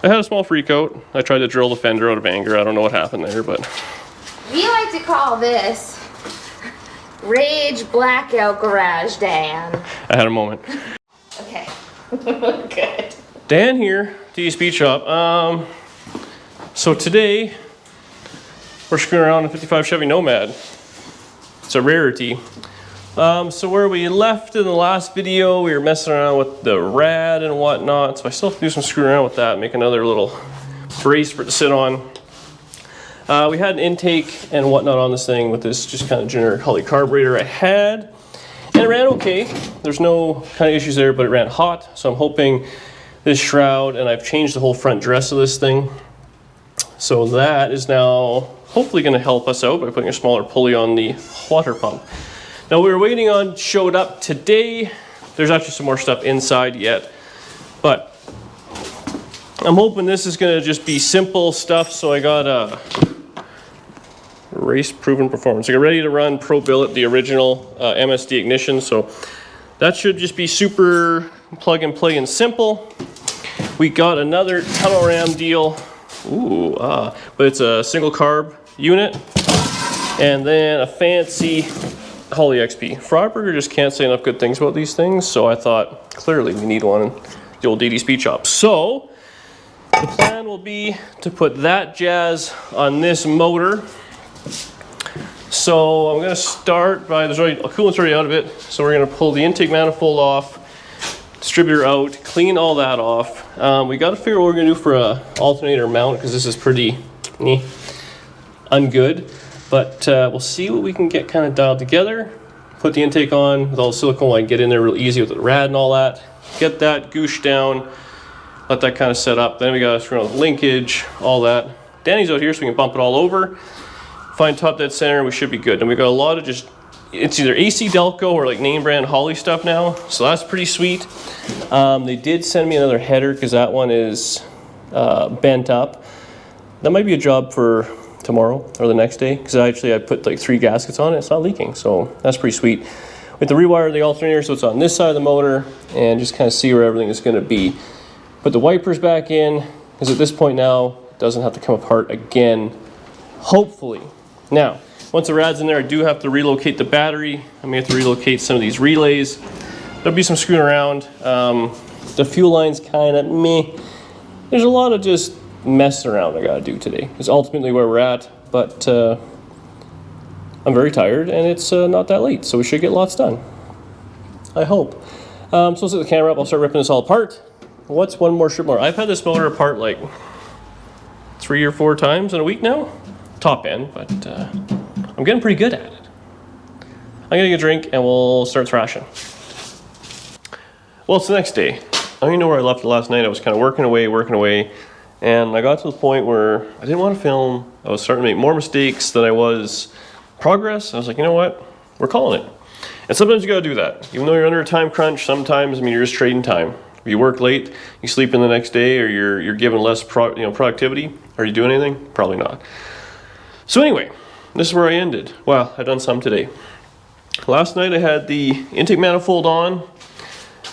I had a small freak out. I tried to drill the fender out of anger. I don't know what happened there, but... We like to call this Rage Blackout Garage Dan. I had a moment. Okay. Good. Dan here, DD Speed Shop. So today, we're screwing around a 55 Chevy Nomad. It's a rarity. So where we left in the last video, we were messing around with the rad and whatnot. So I still have to do some screwing around with that, make another little brace for it to sit on. We had an intake and whatnot on this thing with this just kind of generic Holley carburetor I had. And it ran okay. There's no kind of issues there, but it ran hot. So I'm hoping this shroud, and I've changed the whole front dress of this thing. So that is now hopefully going to help us out by putting a smaller pulley on the water pump. Now we were waiting on, showed up today. There's actually some more stuff inside yet, but I'm hoping this is going to just be simple stuff. So I got a race proven performance. I got ready to run Pro Billet, the original MSD ignition. So that should just be super plug and play and simple. We got another tunnel ram deal. Ooh, but it's a single carb unit, and then a fancy Holley XP. Frogburger just can't say enough good things about these things, so I thought clearly we need one in the old DD Speed Shop. So the plan will be to put that jazz on this motor. So I'm going to start by, there's already coolant's already out of it, so we're going to pull the intake manifold off, distributor out, clean all that off. We got to figure out what we're going to do for a alternator mount, because this is pretty ungood. But we'll see what we can get kind of dialed together. Put the intake on with all the silicone, I can get in there real easy with the rad and all that. Get that goosh down, let that kind of set up. Then we got to screw on the linkage, all that. Danny's out here so we can bump it all over. Find top dead center, we should be good. And we got a lot of just, it's either AC Delco or like name brand Holley stuff now. So that's pretty sweet. They did send me another header because that one is bent up. That might be a job for tomorrow or the next day, because I put like 3 gaskets on it, it's not leaking, so that's pretty sweet. We have to rewire the alternator so it's on this side of the motor and just kind of see where everything is going to be. Put the wipers back in, because at this point now it doesn't have to come apart again, hopefully. Now once the rad's in there, I do have to relocate the battery. I may have to relocate some of these relays. There'll be some screwing around. The fuel line's kind of meh. There's a lot of just messing around I gotta do today. It's ultimately where we're at, but I'm very tired and it's not that late, so we should get lots done, I hope. So let's set the camera up. I'll start ripping this all apart. What's one more strip more? I've had this motor apart like 3 or 4 times in a week now, top end, but I'm getting pretty good at it. I'm gonna get a drink and we'll start thrashing. Well, it's the next day. I don't even know where I left it last night. I was kind of working away, and I got to the point where I didn't want to film. I was starting to make more mistakes than I was progress. I was like, you know what? We're calling it. And sometimes you got to do that. Even though you're under a time crunch, sometimes, I mean, you're just trading time. If you work late, you sleep in the next day, or you're given less productivity. Are you doing anything? Probably not. So anyway, this is where I ended. Well, I've done some today. Last night I had the intake manifold on,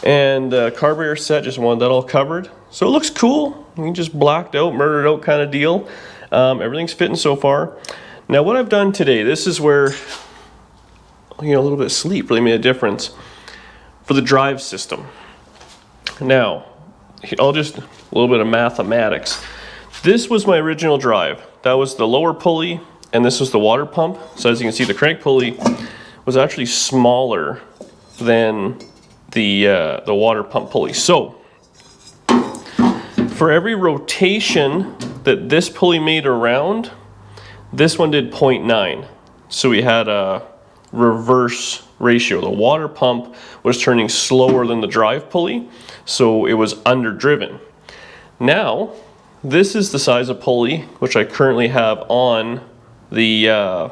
and carburetor set, just wanted that all covered. So it looks cool. You just blacked out, murdered out kind of deal. Everything's fitting so far. Now what I've done today, this is where a little bit of sleep really made a difference for the drive system. Now, I'll just a little bit of mathematics. This was my original drive. That was the lower pulley, and this was the water pump. So as you can see, the crank pulley was actually smaller than the water pump pulley. So for every rotation that this pulley made around, this one did 0.9. So we had a reverse ratio. The water pump was turning slower than the drive pulley, so it was underdriven. Now, this is the size of pulley which I currently have on the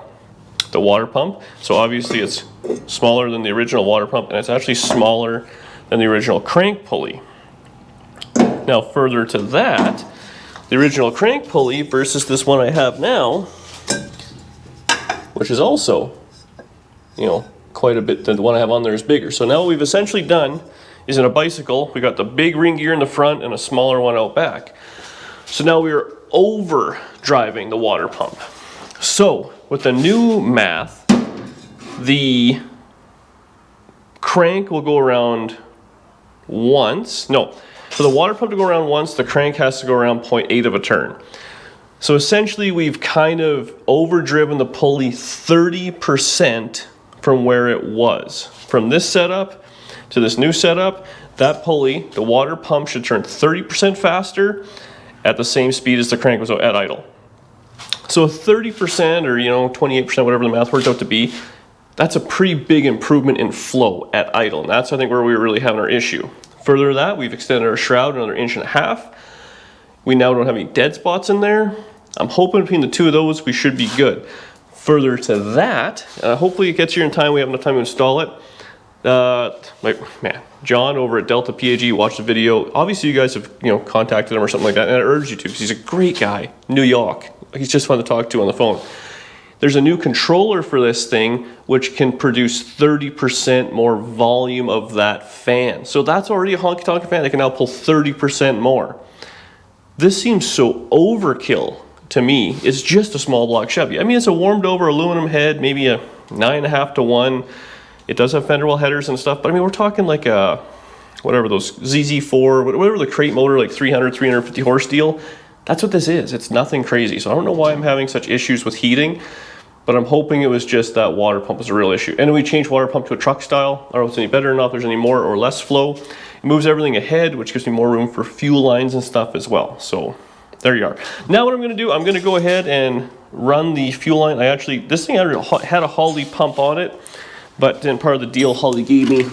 water pump. So obviously it's smaller than the original water pump, and it's actually smaller than the original crank pulley. Now further to that, the original crank pulley versus this one I have now, which is also, quite a bit, the one I have on there is bigger. So now what we've essentially done is in a bicycle, we got the big ring gear in the front and a smaller one out back. So now we are over driving the water pump. So with the new math, the crank will go around once. No, for the water pump to go around once, the crank has to go around 0.8 of a turn. So essentially we've kind of overdriven the pulley 30% from where it was. From this setup to this new setup, that pulley, the water pump should turn 30% faster at the same speed as the crank was at idle. So 30% or 28%, whatever the math worked out to be, that's a pretty big improvement in flow at idle. And that's I think where we were really having our issue. Further to that, we've extended our shroud another 1.5 inches. We now don't have any dead spots in there. I'm hoping between the two of those we should be good. Further to that, hopefully it gets here in time, we have enough time to install it. John over at Delta PAG watched the video. Obviously you guys have contacted him or something like that, and I urge you to, because he's a great guy. New York, he's just fun to talk to on the phone. There's a new controller for this thing which can produce 30% more volume of that fan. So that's already a honky-tonk fan that can now pull 30% more. This seems so overkill to me. It's just a small block Chevy. I mean, it's a warmed over aluminum head, maybe a 9.5 to 1. It does have fender well headers and stuff, but I mean, we're talking like a, whatever those ZZ4, whatever the crate motor, like 300, 350 horse deal. That's what this is. It's nothing crazy. So I don't know why I'm having such issues with heating, but I'm hoping it was just that water pump was a real issue. And we changed water pump to a truck style. I don't know if it's any better or not, if there's any more or less flow. It moves everything ahead, which gives me more room for fuel lines and stuff as well. So there you are. Now what I'm gonna do, I'm gonna go ahead and run the fuel line. This thing had a Holley pump on it, but then part of the deal, Holley gave me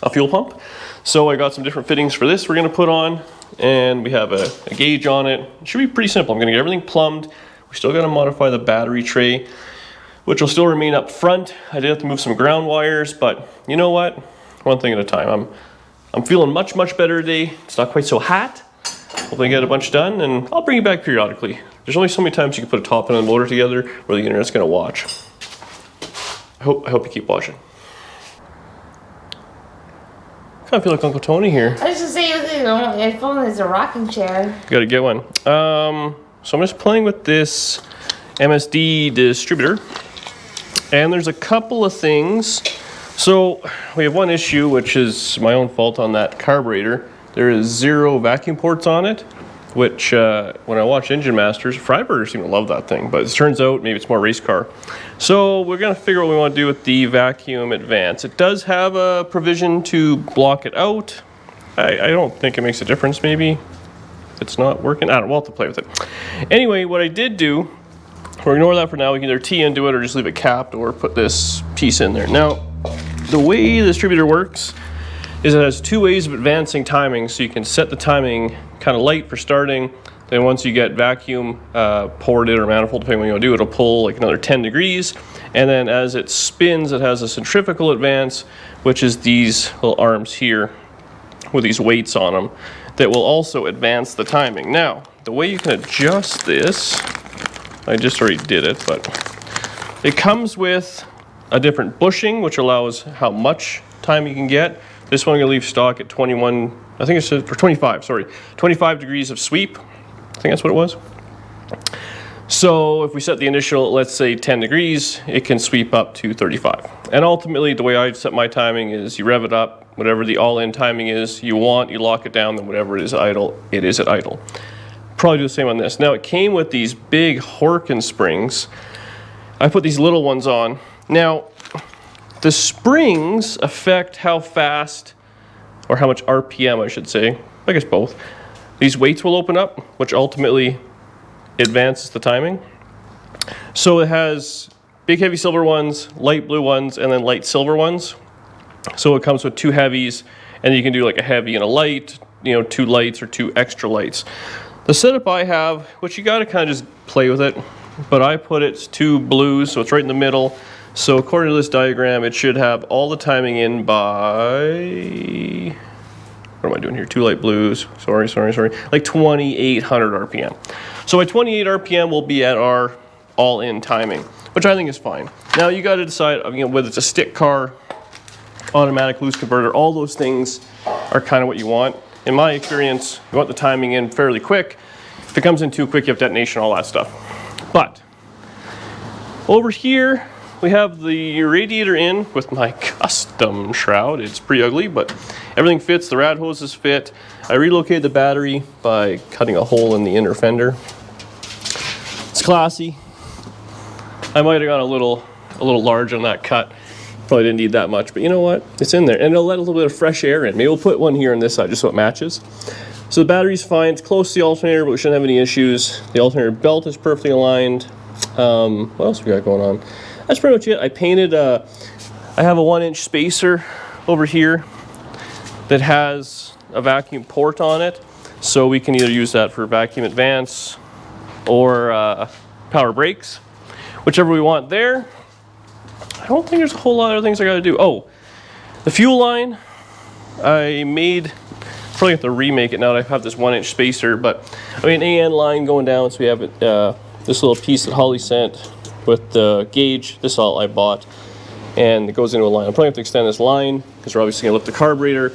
a fuel pump. So I got some different fittings for this we're gonna put on, and we have a gauge on it. It should be pretty simple. I'm gonna get everything plumbed. We still gotta modify the battery tray, which will still remain up front. I did have to move some ground wires, but you know what? One thing at a time. I'm feeling much, much better today. It's not quite so hot. Hopefully I get a bunch done, and I'll bring you back periodically. There's only so many times you can put a top and a motor together where the internet's gonna watch. I hope you keep watching. Kind of feel like Uncle Tony here. I was just saying, my phone is a rocking chair. Gotta get one. So I'm just playing with this MSD distributor, and there's a couple of things. So we have one issue, which is my own fault on that carburetor. There is 0 vacuum ports on it, which when I watch Engine Masters, Freiburgers seem to love that thing, but it turns out maybe it's more race car. So we're gonna figure out what we want to do with the vacuum advance. It does have a provision to block it out. I don't think it makes a difference. Maybe it's not working. I don't know, we'll have to play with it. Anyway, what I did do, we'll ignore that for now. We can either T into it or just leave it capped or put this piece in there. Now, the way the distributor works is it has 2 ways of advancing timing. So you can set the timing kind of light for starting. Then once you get vacuum ported or manifold, depending on what you want to do, it'll pull like another 10 degrees. And then as it spins, it has a centrifugal advance, which is these little arms here with these weights on them that will also advance the timing. Now, the way you can adjust this, I just already did it, but it comes with a different bushing, which allows how much time you can get. This one I'm gonna leave stock at 21, I think it's for 25, sorry. 25 degrees of sweep. I think that's what it was. So if we set the initial, let's say 10 degrees, it can sweep up to 35. And ultimately, the way I set my timing is you rev it up, whatever the all-in timing is you want, you lock it down, then whatever it is idle, it is at idle. Probably do the same on this. Now it came with these big Horkin springs. I put these little ones on. Now, the springs affect how fast, or how much RPM I should say, I guess both. These weights will open up, which ultimately advances the timing. So it has big heavy silver ones, light blue ones, and then light silver ones. So it comes with 2 heavies, and you can do like a heavy and a light, 2 lights or 2 extra lights. The setup I have, which you gotta kind of just play with it, but I put it 2 blues, so it's right in the middle. So according to this diagram, it should have all the timing in by, what am I doing here? 2 light blues, sorry. Like 2,800 RPM. So at 28 RPM, we'll be at our all-in timing, which I think is fine. Now you gotta decide, whether it's a stick car, automatic loose converter, all those things are kind of what you want. In my experience, you want the timing in fairly quick. If it comes in too quick, you have detonation, all that stuff. But over here, we have the radiator in with my custom shroud. It's pretty ugly, but everything fits. The rad hoses fit. I relocated the battery by cutting a hole in the inner fender. It's classy. I might have gone a little large on that cut. Probably didn't need that much, but you know what? It's in there, and it'll let a little bit of fresh air in. Maybe we'll put one here on this side just so it matches. So the battery's fine. It's close to the alternator, but we shouldn't have any issues. The alternator belt is perfectly aligned. What else we got going on? That's pretty much it. I painted, I have a 1-inch spacer over here that has a vacuum port on it. So we can either use that for vacuum advance or power brakes, whichever we want there. I don't think there's a whole lot of things I gotta do. Oh, the fuel line, I made, probably have to remake it now that I have this 1-inch spacer, but I mean, AN line going down, so we have it, this little piece that Holley sent with the gauge. This all I bought, and it goes into a line. I'm probably have to extend this line because we're obviously gonna lift the carburetor.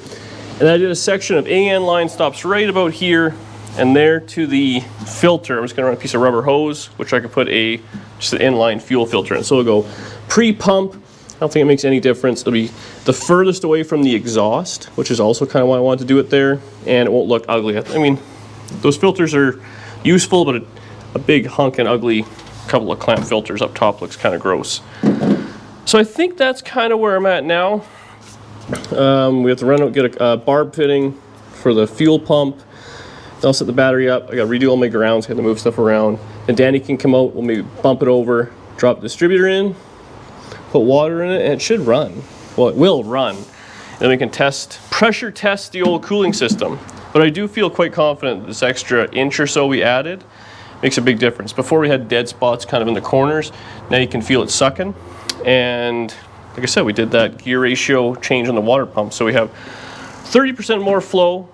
And I did a section of AN line, stops right about here, and there to the filter. I'm just gonna run a piece of rubber hose, which I could put just an inline fuel filter in. So it'll go pre-pump. I don't think it makes any difference. It'll be the furthest away from the exhaust, which is also kind of why I wanted to do it there, and it won't look ugly. I mean, those filters are useful, but a big hunkin' ugly couple of clamp filters up top looks kind of gross. So I think that's kind of where I'm at now. We have to run out, get a barb fitting for the fuel pump. Then I'll set the battery up. I got to redo all my grounds, got to move stuff around. And Danny can come out, we'll maybe bump it over, drop the distributor in, put water in it, and it should run. Well, it will run. And then we can pressure test the old cooling system. But I do feel quite confident this extra inch or so we added makes a big difference. Before we had dead spots kind of in the corners. Now you can feel it sucking. And like I said, we did that gear ratio change on the water pump. So we have 30% more flow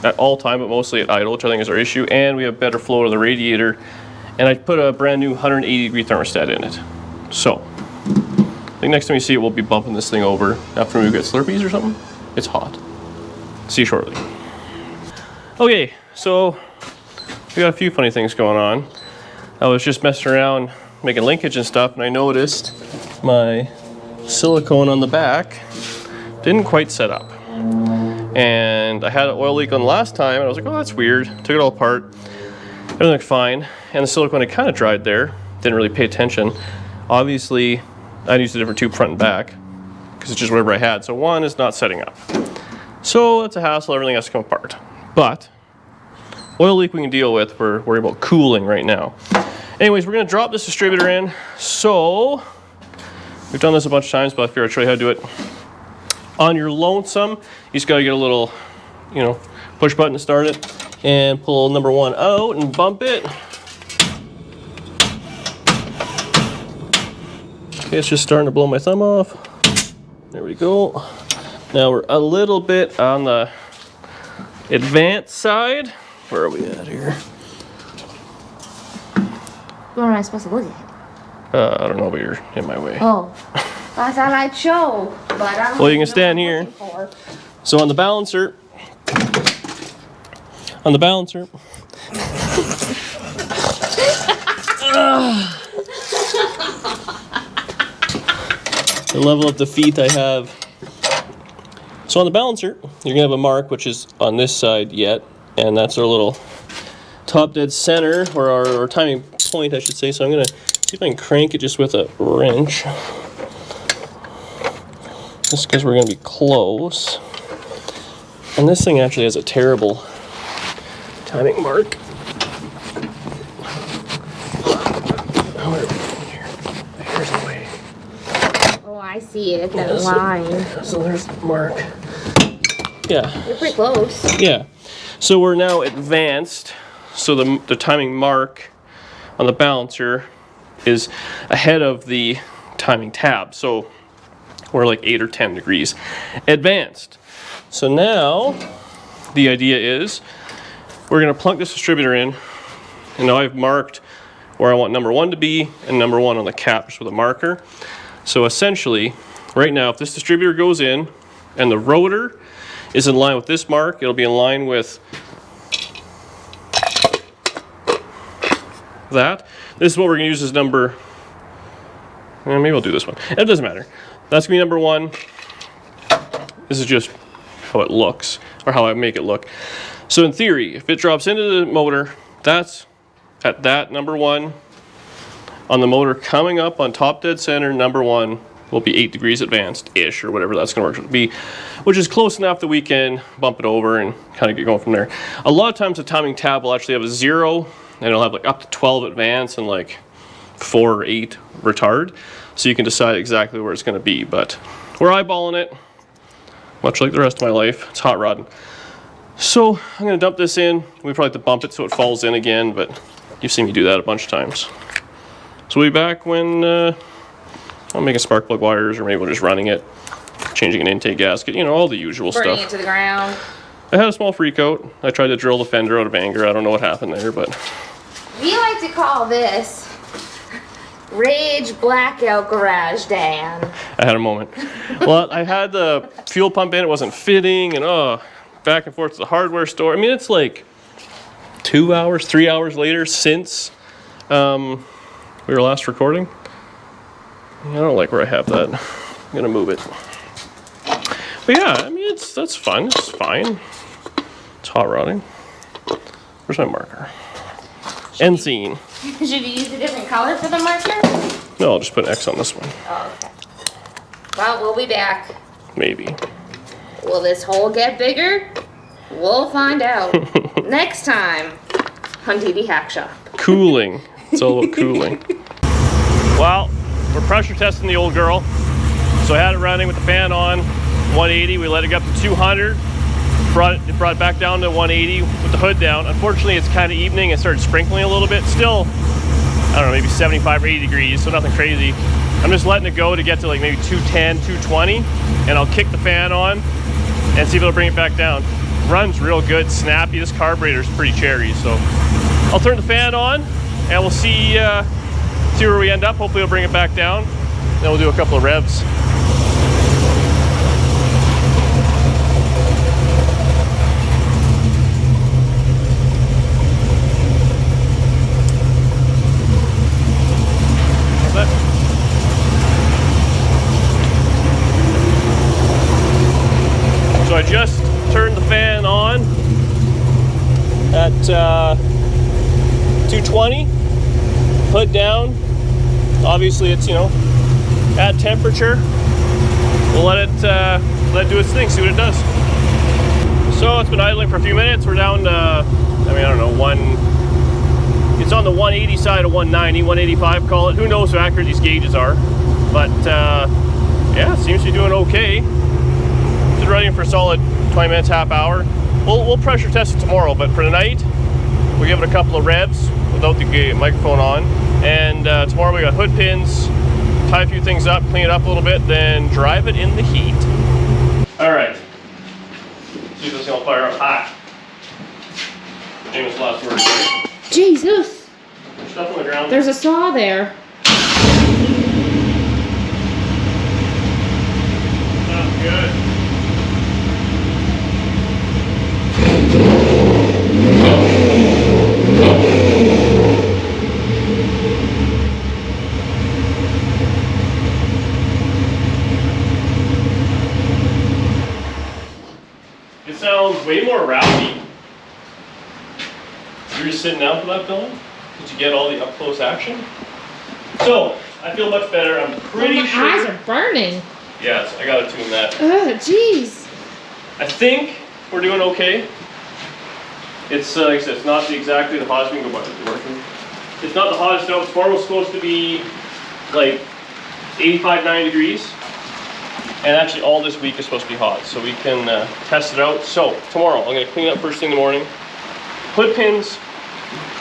at all time, but mostly at idle, which I think is our issue. And we have better flow to the radiator. And I put a brand new 180-degree thermostat in it. So I think next time you see it, we'll be bumping this thing over after we get Slurpees or something. It's hot. See you shortly. Okay, so we got a few funny things going on. I was just messing around making linkage and stuff, and I noticed my silicone on the back didn't quite set up. And I had an oil leak on the last time, and I was like, oh, that's weird. Took it all apart. Everything looked fine. And the silicone had kind of dried there. Didn't really pay attention. Obviously, I used a different tube front and back because it's just whatever I had. So one is not setting up. So it's a hassle. Everything has to come apart. But oil leak we can deal with. We're worried about cooling right now. Anyways, we're going to drop this distributor in. So we've done this a bunch of times, but I figured I'd show you how to do it. On your lonesome, you just got to get a little, push button to start it, and pull number one out and bump it. Okay, it's just starting to blow my thumb off. There we go. Now we're a little bit on the advanced side. Where are we at here? What am I supposed to look at? I don't know, but you're in my way. Oh, I thought I'd show, but I don't. Well, you can stand here. So on the balancer, to level up the feet I have. So on the balancer, you're gonna have a mark which is on this side yet, and that's our little top dead center, or our timing point, I should say. So I'm gonna see if I can crank it just with a wrench, just because we're gonna be close. And this thing actually has a terrible timing mark. Here's the way. Oh, I see it. That line. So there's the mark. Yeah. You're pretty close. Yeah. So we're now advanced. So the timing mark on the balancer is ahead of the timing tab. So we're like 8 or 10 degrees advanced. So now the idea is we're going to plunk this distributor in, and now I've marked where I want number one to be and number one on the cap just with a marker. So essentially, right now, if this distributor goes in and the rotor is in line with this mark, it'll be in line with that. This is what we're gonna use as number, maybe I'll do this one. It doesn't matter. That's gonna be number 1. This is just how it looks, or how I make it look. So in theory, if it drops into the motor, that's at that number 1. On the motor coming up on top dead center, number 1 will be 8 degrees advanced-ish, or whatever that's gonna work to be, which is close enough that we can bump it over and kind of get going from there. A lot of times the timing tab will actually have a 0, and it'll have like up to 12 advance and like 4 or 8 retard. So you can decide exactly where it's gonna be, but we're eyeballing it, much like the rest of my life. It's hot rodding. So I'm gonna dump this in. We probably have to bump it so it falls in again, but you've seen me do that a bunch of times. So we'll be back when I'm making spark plug wires, or maybe we're just running it, changing an intake gasket, you know, all the usual stuff. Burning it to the ground. I had a small freak out. I tried to drill the fender out of anger. I don't know what happened there, but... We like to call this Rage Blackout Garage Dan. I had a moment. Well, I had the fuel pump in, it wasn't fitting, and back and forth to the hardware store. I mean, it's like 2 hours, 3 hours later since we were last recording. I don't like where I have that. I'm gonna move it. But yeah, I mean, that's fun. It's fine. It's hot rodding. Where's my marker? End scene. Should you use a different color for the marker? No, I'll just put an X on this one. Oh, okay. Well, we'll be back. Maybe. Will this hole get bigger? We'll find out next time on DD Hack Shop. Cooling. It's all about cooling. Well, we're pressure testing the old girl. So I had it running with the fan on, 180. We let it go up to 200. Brought it back down to 180 with the hood down. Unfortunately, it's kind of evening. It started sprinkling a little bit. Still, I don't know, maybe 75 or 80 degrees, so nothing crazy. I'm just letting it go to get to like maybe 210, 220, and I'll kick the fan on and see if it'll bring it back down. Runs real good, snappy. This carburetor's pretty cherry, so I'll turn the fan on and we'll see where we end up. Hopefully it'll bring it back down. Then we'll do a couple of revs. So I just turned the fan on at 220, hood down. Obviously it's, you know, at temperature. We'll let it do its thing, see what it does. So it's been idling for a few minutes. We're down to, I mean, I don't know, it's on the 180 side of 190, 185 call it. Who knows how accurate these gauges are. But yeah, it seems to be doing okay. It's running for a solid 20 minutes, half hour. We'll pressure test it tomorrow, but for tonight, we'll give it a couple of revs without the microphone on. And tomorrow we got hood pins, tie a few things up, clean it up a little bit, then drive it in the heat. All right. See if this is gonna fire up hot. Famous last words. Jesus! There's stuff on the ground. There's a saw there. Sounds good. It sounds way more rowdy. You're just sitting down for that, Dylan? Did you get all the up close action? So, I feel much better. I'm pretty sure. My eyes are burning. Yes, I gotta tune that. Ugh, jeez. I think we're doing okay. It's like I said, it's not exactly the hottest we can go by. It's working. It's not the hottest out. Tomorrow was supposed to be like 85, 90 degrees. And actually all this week is supposed to be hot, so we can test it out. So tomorrow, I'm gonna clean up first thing in the morning. Hood pins,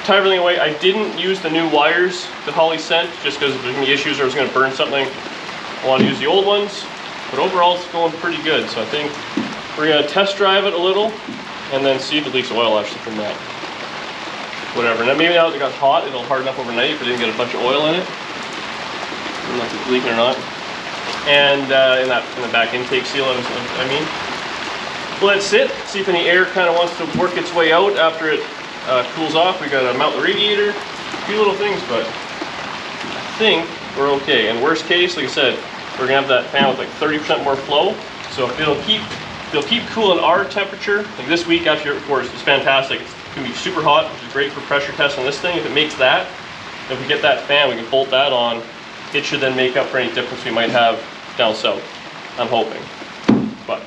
tie everything away. I didn't use the new wires that Holley sent, just because there's any issues or I was gonna burn something. I want to use the old ones, but overall it's going pretty good. So I think we're gonna test drive it a little, and then see if it leaks oil actually from that. Whatever. And then maybe now that it got hot, it'll harden up overnight if it didn't get a bunch of oil in it. I don't know if it's leaking or not. And in the back intake seal, I mean. Let it sit, see if any air kind of wants to work its way out after it cools off. We gotta mount the radiator, few little things, but I think we're okay. And worst case, like I said, we're gonna have that fan with like 30% more flow. So if it'll keep cooling our temperature. Like this week after your course, it's fantastic. It's gonna be super hot, which is great for pressure tests on this thing. If it makes that, if we get that fan, we can bolt that on. It should then make up for any difference we might have down south. I'm hoping. But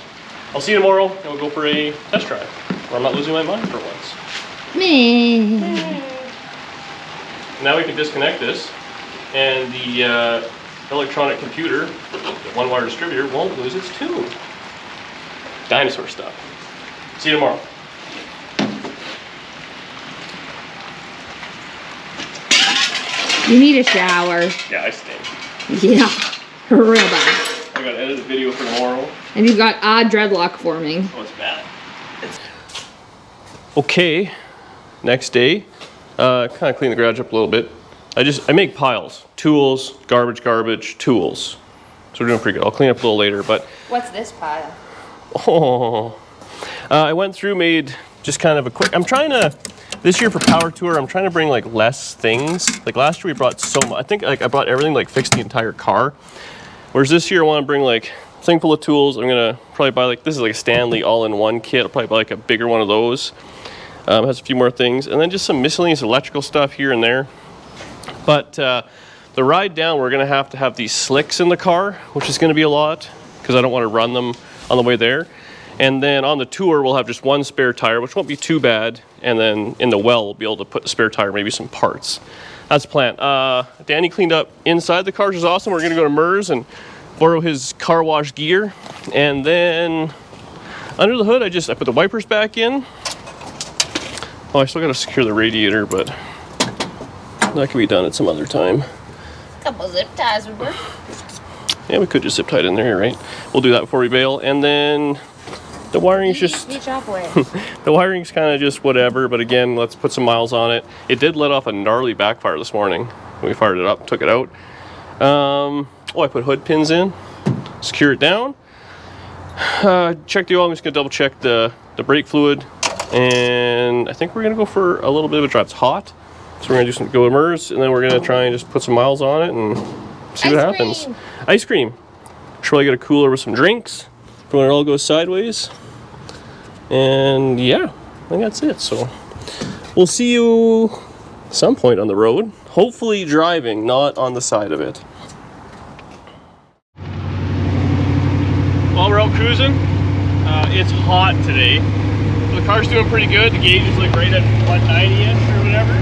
I'll see you tomorrow, and we'll go for a test drive where I'm not losing my mind for once. Now we can disconnect this, and the electronic computer, the one-wire distributor, won't lose its tune. Dinosaur stuff. See you tomorrow. You need a shower. Yeah, I stink. Yeah, real bad. I gotta edit a video for tomorrow. And you've got odd dreadlock forming. Oh, it's bad. Okay, next day. Kind of clean the garage up a little bit. I make piles. Tools, garbage, tools. So we're doing pretty good. I'll clean up a little later, but... What's this pile? Oh. I went through, made just kind of a quick... I'm trying to... This year for Power Tour, I'm trying to bring like less things. Like last year we brought so much. I think like I brought everything, like fixed the entire car. Whereas this year I want to bring like a thing full of tools. I'm gonna probably buy like, this is like a Stanley all-in-one kit. I'll probably buy like a bigger one of those. Has a few more things. And then just some miscellaneous electrical stuff here and there. But the ride down, we're gonna have to have these slicks in the car, which is gonna be a lot because I don't want to run them on the way there. And then on the tour, we'll have just one spare tire, which won't be too bad. And then in the well, we'll be able to put the spare tire, maybe some parts. That's the plan. Danny cleaned up inside the car, which is awesome. We're gonna go to Mers and borrow his car wash gear. And then under the hood, I put the wipers back in. Oh, I still gotta secure the radiator, but that can be done at some other time. A couple zip ties would work. Yeah, we could just zip tie it in there, right? We'll do that before we bail. And then the wiring's just... the wiring's kind of just whatever, but again, let's put some miles on it. It did let off a gnarly backfire this morning. When we fired it up, took it out. I put hood pins in, secure it down. Check the oil. I'm just gonna double check the brake fluid. And I think we're gonna go for a little bit of a drive. It's hot, so we're gonna go immerse, and then we're gonna try and just put some miles on it and see what happens. Ice cream. Should probably get a cooler with some drinks for when it all goes sideways. And yeah, I think that's it. So we'll see you some point on the road. Hopefully driving, not on the side of it. While we're out cruising, it's hot today. The car's doing pretty good. The gauge is like right at 190-ish or whatever.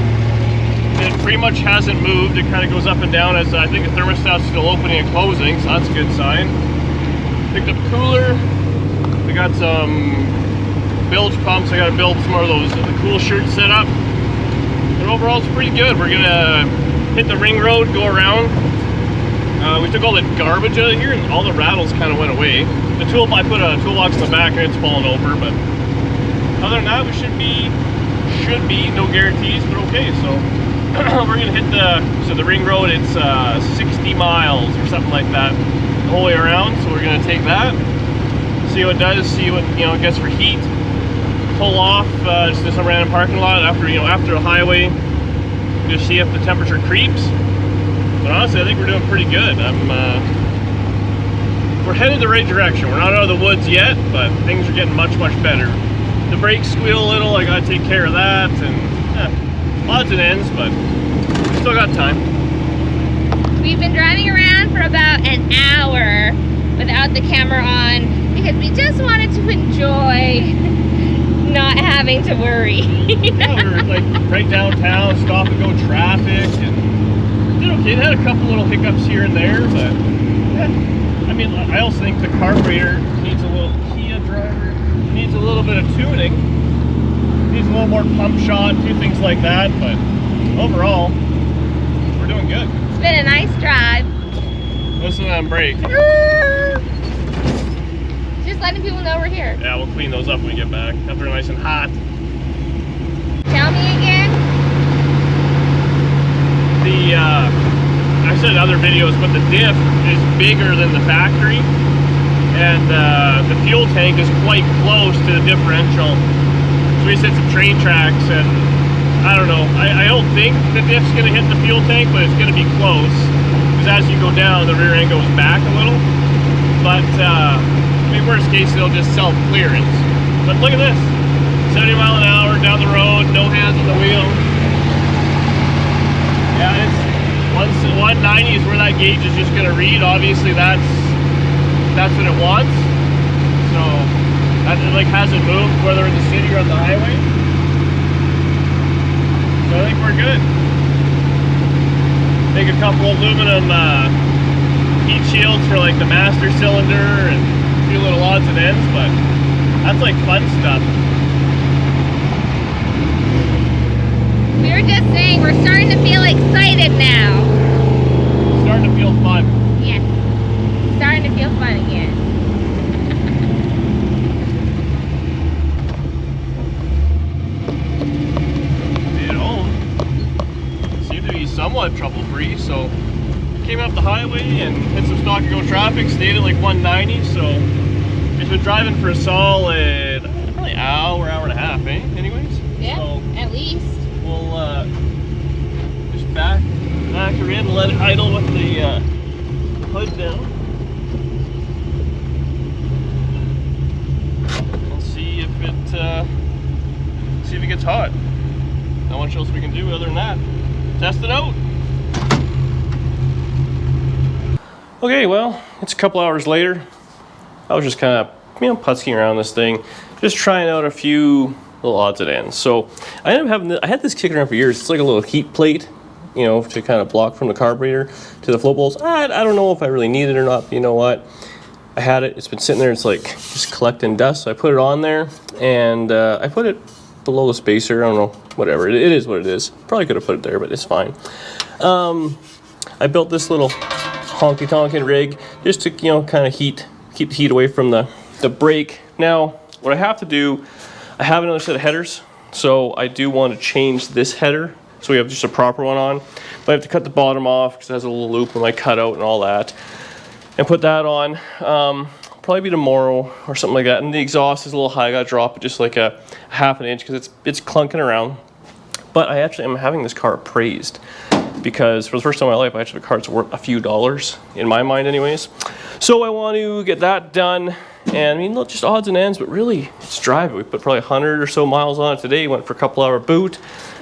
It pretty much hasn't moved. It kind of goes up and down as I think the thermostat's still opening and closing, so that's a good sign. Picked up a cooler. We got some bilge pumps. I got to build some more of those cool shirts set up. But overall, it's pretty good. We're gonna hit the ring road, go around. We took all the garbage out of here, and all the rattles kind of went away. I put a toolbox in the back, and it's fallen over, but. Other than that, we should be, no guarantees, but okay. So we're gonna hit the ring road. It's 60 miles or something like that the whole way around. So we're gonna take that, see what it does, see what it gets for heat. Pull off just in some random parking lot after a highway, just see if the temperature creeps. But honestly, I think we're doing pretty good. We're headed the right direction. We're not out of the woods yet, but things are getting much better. The brakes squeal a little, I gotta take care of that, and odds and ends, but we still got time. We've been driving around for about an hour without the camera on because we just wanted to enjoy not having to worry. Yeah, we were like right downtown, stop and go traffic, and did okay. It had a couple little hiccups here and there, but yeah. I mean, I also think the carburetor needs a little needs a little bit of tuning, needs a little more pump shot, a few things like that, but overall, we're doing good. It's been a nice drive. Listen to them brake. Just letting people know we're here. Yeah, we'll clean those up when we get back, after they're nice and hot. Tell me again. I said in other videos, but the diff is bigger than the factory. And the fuel tank is quite close to the differential. So we set some train tracks, and I don't know. I don't don't think the diff's going to hit the fuel tank, but it's going to be close. Because as you go down, the rear end goes back a little. But, I mean, worst case, it'll just self-clearance. But look at this. 70 mile an hour down the road, no hands on the wheel. Yeah, it's 190 is where that gauge is just going to read. Obviously, that's what it wants. So, that like hasn't moved, whether in the city or on the highway. So I think we're good. Make a couple aluminum heat shields for like the master cylinder and a few little odds and ends, but that's like fun stuff. We were just saying we're starting to feel excited now. Starting to feel fun. Yes. Starting to feel fun again. Somewhat trouble-free, so came up the highway and hit some stock and go traffic, stayed at like 190, so it's been driving for a solid probably hour and a half, eh? Anyways, yeah, so at least we'll just back her in and let it idle with the hood down and see if it gets hot. Not much else we can do other than that. Test it out. Okay, well, it's a couple hours later. I was just kind of, putzing around this thing, just trying out a few little odds and ends. So I ended up having I had this kicking around for years. It's like a little heat plate, to kind of block from the carburetor to the flow bowls. I don't know if I really need it or not, but you know what? I had it. It's been sitting there. It's like just collecting dust. So I put it on there, and I put it below the spacer. I don't know, whatever. It is what it is. Probably could have put it there, but it's fine. I built this little honky-tonkin' rig just to, kind of keep the heat away from the brake. Now, what I have to do, I have another set of headers, so I do want to change this header so we have just a proper one on. But I have to cut the bottom off because it has a little loop with my cutout and all that, and put that on. Probably be tomorrow or something like that. And the exhaust is a little high. I gotta drop it just like a half an inch because it's clunking around. But I actually am having this car appraised because for the first time in my life, I actually have a car that's worth a few dollars in my mind, anyways. So I want to get that done. And I mean, look, just odds and ends, but really, it's driving. We put probably 100 or so miles on it today. Went for a couple-hour boot.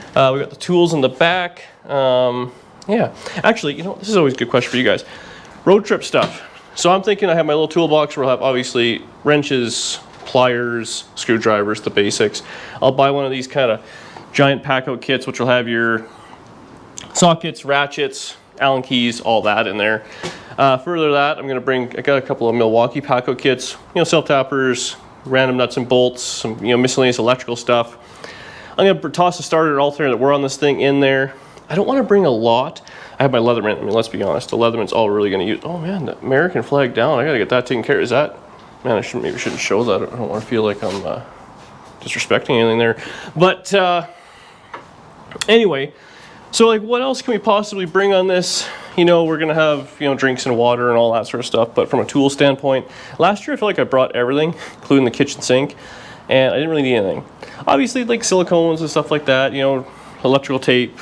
We got the tools in the back. Yeah, actually, this is always a good question for you guys. Road trip stuff. So I'm thinking I have my little toolbox where I'll have obviously wrenches, pliers, screwdrivers, the basics. I'll buy one of these kind of giant pack-out kits, which will have your sockets, ratchets, Allen keys, all that in there. Further to that, I'm going to I got a couple of Milwaukee pack-out kits, self-tappers, random nuts and bolts, some miscellaneous electrical stuff. I'm going to toss the starter and alternator that were on this thing in there. I don't want to bring a lot. I have my Leatherman. I mean, let's be honest. The Leatherman's all we're really going to use. Oh man, the American flag down. I got to get that taken care of. Is that? Man, I maybe shouldn't show that. I don't want to feel like I'm disrespecting anything there. But anyway, so like, what else can we possibly bring on this? We're going to have drinks and water and all that sort of stuff. But from a tool standpoint, last year I feel like I brought everything, including the kitchen sink, and I didn't really need anything. Obviously, like silicones and stuff like that. Electrical tape.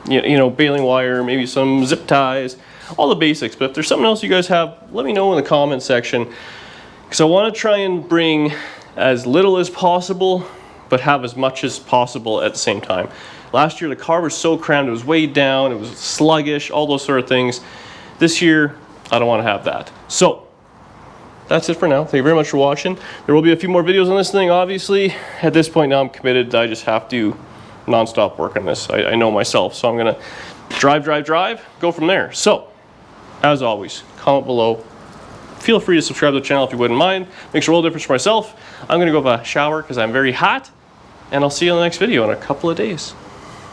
Baling wire, maybe some zip ties, all the basics. But if there's something else you guys have, let me know in the comment section, because I want to try and bring as little as possible, but have as much as possible at the same time. Last year, the car was so crammed, it was weighed down, it was sluggish, all those sort of things. This year, I don't want to have that. So, that's it for now. Thank you very much for watching. There will be a few more videos on this thing, obviously. At this point now, I'm committed. I just have to non-stop work on this. I know myself, so I'm gonna drive, go from there. So, as always, comment below. Feel free to subscribe to the channel if you wouldn't mind. Makes a world of difference for myself. I'm gonna go have a shower because I'm very hot, and I'll see you in the next video in a couple of days.